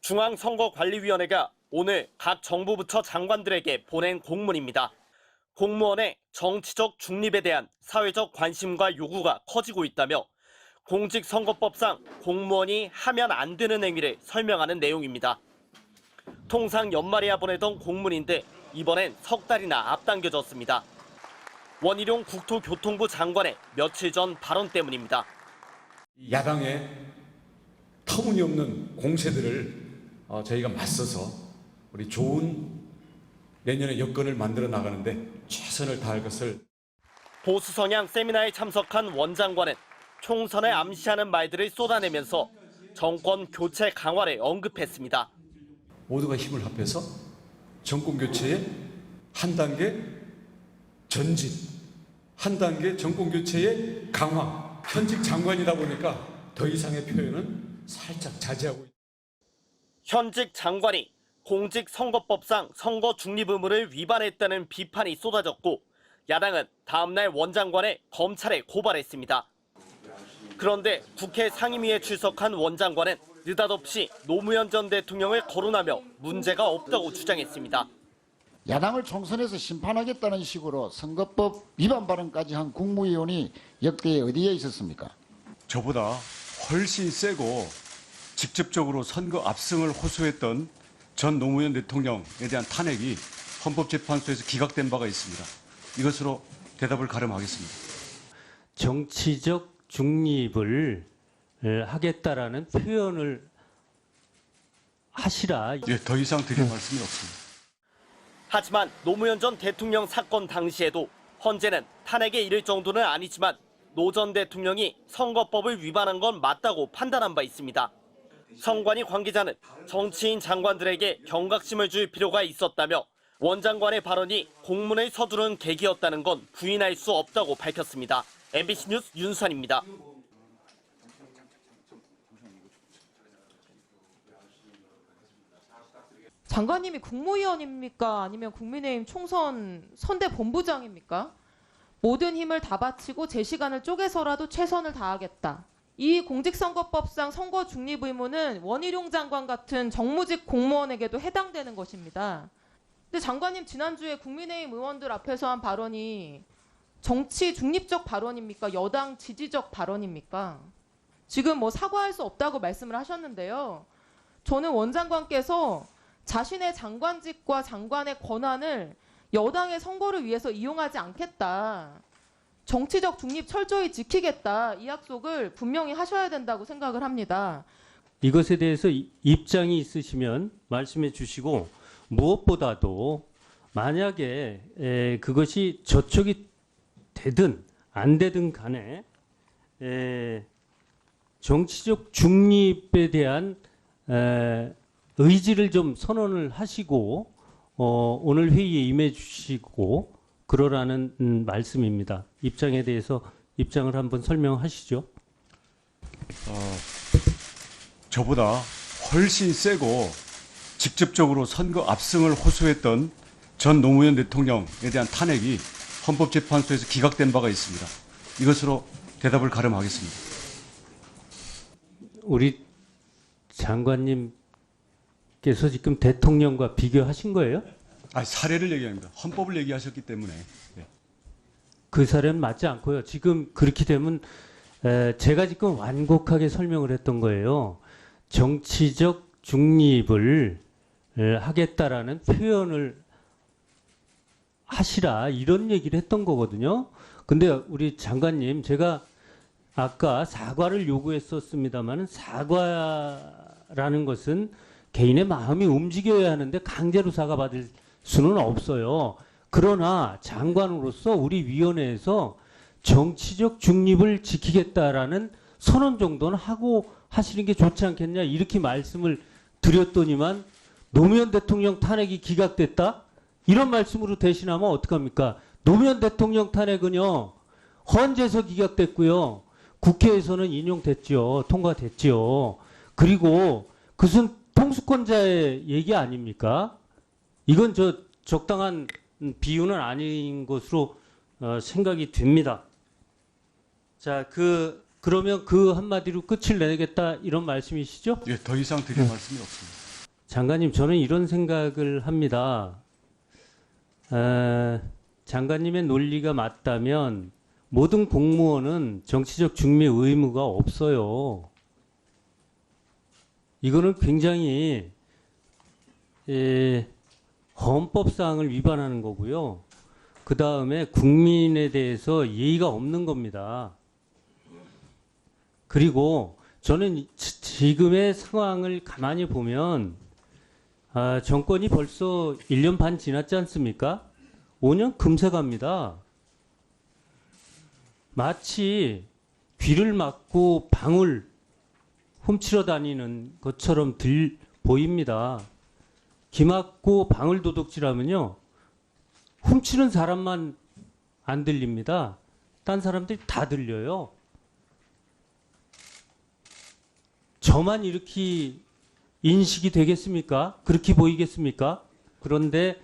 중앙선거관리위원회가 오늘 각 정부부처 장관들에게 보낸 공문입니다. 공무원의 정치적 중립에 대한 사회적 관심과 요구가 커지고 있다며 공직선거법상 공무원이 하면 안 되는 행위를 설명하는 내용입니다. 통상 연말에야 보내던 공문인데 이번엔 석 달이나 앞당겨졌습니다. 원희룡 국토교통부 장관의 며칠 전 발언 때문입니다. 야당의 터무니없는 공세들을 저희가 맞서서 우리 좋은 내년의 여건을 만들어 나가는데 최선을 다할 것을. 보수 성향 세미나에 참석한 원 장관은 총선에 암시하는 말들을 쏟아내면서 정권 교체 강화를 언급했습니다. 모두가 힘을 합해서 정권 교체의 한 단계 전진, 한 단계 정권 교체의 강화. 현직 장관이다 보니까 더 이상의 표현은 살짝 자제하고 있습니다. 현직 장관이 공직선거법상 선거 중립 의무를 위반했다는 비판이 쏟아졌고 야당은 다음날 원 장관에 검찰에 고발했습니다. 그런데 국회 상임위에 출석한 원 장관은 느닷없이 노무현 전 대통령을 거론하며 문제가 없다고 주장했습니다. 야당을 총선에서 심판하겠다는 식으로 선거법 위반 발언까지 한 국무위원이 역대 어디에 있었습니까? 저보다 훨씬 세고 직접적으로 선거 압승을 호소했던 전 노무현 대통령에 대한 탄핵이 헌법재판소에서 기각된 바가 있습니다. 이것으로 대답을 가름하겠습니다. 정치적 중립을 하겠다라는 표현을 하시라. 예, 더 이상 드릴 말씀이 없습니다. 하지만 노무현 전 대통령 사건 당시에도 헌재는 탄핵에 이를 정도는 아니지만 노 전 대통령이 선거법을 위반한 건 맞다고 판단한 바 있습니다. 선관위 관계자는 정치인 장관들에게 경각심을 줄 필요가 있었다며 원 장관의 발언이 공문을 서두른 계기였다는 건 부인할 수 없다고 밝혔습니다. MBC 뉴스 윤수환입니다. 장관님이 국무위원입니까? 아니면 국민의힘 총선 선대본부장입니까? 모든 힘을 다 바치고 제 시간을 쪼개서라도 최선을 다하겠다. 이 공직선거법상 선거 중립 의무는 원희룡 장관 같은 정무직 공무원에게도 해당되는 것입니다. 근데 장관님 지난주에 국민의힘 의원들 앞에서 한 발언이 정치 중립적 발언입니까? 여당 지지적 발언입니까? 지금 뭐 사과할 수 없다고 말씀을 하셨는데요. 저는 원 장관께서 자신의 장관직과 장관의 권한을 여당의 선거를 위해서 이용하지 않겠다. 정치적 중립 철저히 지키겠다. 이 약속을 분명히 하셔야 된다고 생각을 합니다. 이것에 대해서 입장이 있으시면 말씀해 주시고 무엇보다도 만약에 그것이 저촉이 되든 안 되든 간에 정치적 중립에 대한 의지를 좀 선언을 하시고 오늘 회의에 임해 주시고 그러라는 말씀입니다. 입장에 대해서 입장을 한번 설명하시죠. 저보다 훨씬 세고 직접적으로 선거 압승을 호소했던 전 노무현 대통령에 대한 탄핵이 헌법재판소에서 기각된 바가 있습니다. 이것으로 대답을 가름하겠습니다. 우리 장관님께서 지금 대통령과 비교하신 거예요? 사례를 얘기합니다. 헌법을 얘기하셨기 때문에. 네. 그 사례는 맞지 않고요. 지금 그렇게 되면 제가 지금 완곡하게 설명을 했던 거예요. 정치적 중립을 하겠다라는 표현을 하시라 이런 얘기를 했던 거거든요. 근데 우리 장관님 제가 아까 사과를 요구했었습니다만 사과라는 것은 개인의 마음이 움직여야 하는데 강제로 사과받을 수는 없어요. 그러나 장관으로서 우리 위원회에서 정치적 중립을 지키겠다라는 선언 정도는 하고 하시는 게 좋지 않겠냐 이렇게 말씀을 드렸더니만 노무현 대통령 탄핵이 기각됐다? 이런 말씀으로 대신하면 어떡합니까? 노무현 대통령 탄핵은요. 헌재에서 기각됐고요. 국회에서는 인용됐죠. 통과됐죠. 그리고 그것은 통수권자의 얘기 아닙니까? 이건 적당한 비유는 아닌 것으로 생각이 됩니다. 자, 그러면 그 한마디로 끝을 내겠다 이런 말씀이시죠? 예, 더 이상 드릴 말씀이 없습니다. 장관님, 저는 이런 생각을 합니다. 장관님의 논리가 맞다면 모든 공무원은 정치적 중립 의무가 없어요. 이거는 굉장히 헌법사항을 위반하는 거고요. 그 다음에 국민에 대해서 예의가 없는 겁니다. 그리고 저는 지금의 상황을 가만히 보면 정권이 벌써 1년 반 지났지 않습니까? 5년 금세 갑니다. 마치 귀를 막고 방울 훔치러 다니는 것처럼 보입니다. 귀 막고 방울 도둑질하면요, 훔치는 사람만 안 들립니다. 딴 사람들이 다 들려요. 저만 이렇게 인식이 되겠습니까? 그렇게 보이겠습니까? 그런데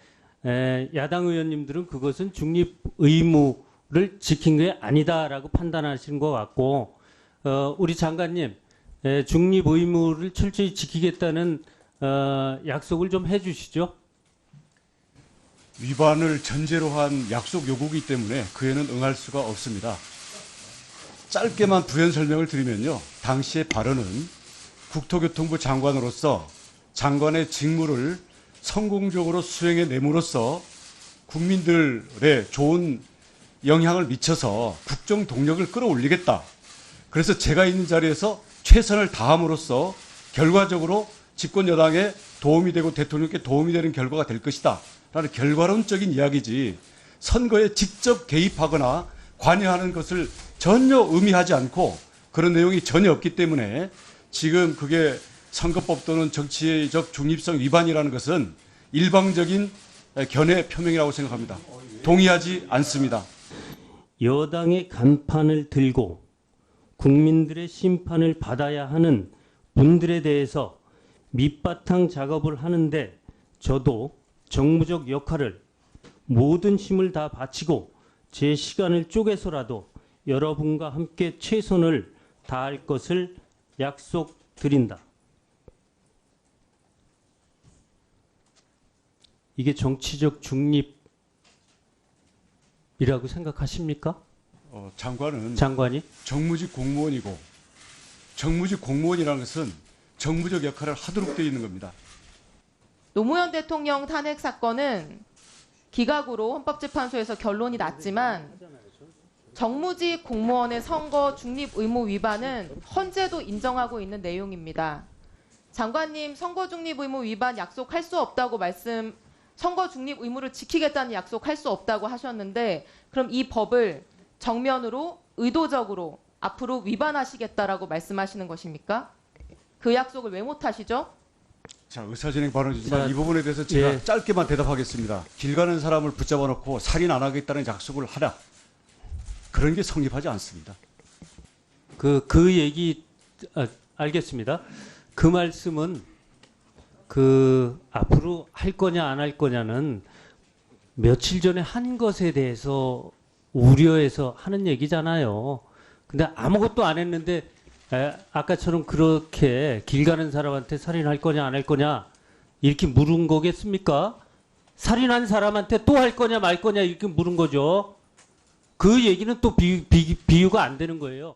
야당 의원님들은 그것은 중립 의무를 지킨 게 아니다라고 판단하시는 것 같고, 우리 장관님, 중립 의무를 철저히 지키겠다는 약속을 좀 해주시죠. 위반을 전제로 한 약속 요구이기 때문에 그에는 응할 수가 없습니다. 짧게만 부연 설명을 드리면요. 당시의 발언은 국토교통부 장관으로서 장관의 직무를 성공적으로 수행해 내므로써 국민들의 좋은 영향을 미쳐서 국정 동력을 끌어올리겠다. 그래서 제가 있는 자리에서 최선을 다함으로써 결과적으로 집권 여당에 도움이 되고 대통령께 도움이 되는 결과가 될 것이다. 라는 결과론적인 이야기지 선거에 직접 개입하거나 관여하는 것을 전혀 의미하지 않고 그런 내용이 전혀 없기 때문에 지금 그게 선거법 또는 정치적 중립성 위반이라는 것은 일방적인 견해 표명이라고 생각합니다. 동의하지 않습니다. 여당의 간판을 들고 국민들의 심판을 받아야 하는 분들에 대해서 밑바탕 작업을 하는데 저도 정무적 역할을 모든 힘을 다 바치고 제 시간을 쪼개서라도 여러분과 함께 최선을 다할 것을 약속드린다. 이게 정치적 중립이라고 생각하십니까? 장관이? 정무직 공무원이고 정무직 공무원이라는 것은 정무적 역할을 하도록 되어 있는 겁니다. 노무현 대통령 탄핵 사건은 기각으로 헌법재판소에서 결론이 났지만 정무직 공무원의 선거 중립 의무 위반은 헌재도 인정하고 있는 내용입니다. 장관님, 선거 중립 의무 위반 약속할 수 없다고 선거 중립 의무를 지키겠다는 약속할 수 없다고 하셨는데 그럼 이 법을 정면으로 의도적으로 앞으로 위반하시겠다라고 말씀하시는 것입니까? 그 약속을 왜 못하시죠? 자, 의사진행 발언이지만 이 부분에 대해서 제가 짧게만 대답하겠습니다. 길 가는 사람을 붙잡아 놓고 살인 안 하겠다는 약속을 하라. 그런 게 성립하지 않습니다. 그 얘기 알겠습니다. 그 말씀은 앞으로 할 거냐 안 할 거냐는 며칠 전에 한 것에 대해서 우려해서 하는 얘기잖아요. 근데 아무것도 안 했는데 아까처럼 그렇게 길 가는 사람한테 살인할 거냐 안 할 거냐 이렇게 물은 거겠습니까? 살인한 사람한테 또 할 거냐 말 거냐 이렇게 물은 거죠. 그 얘기는 또 비유가 안 되는 거예요.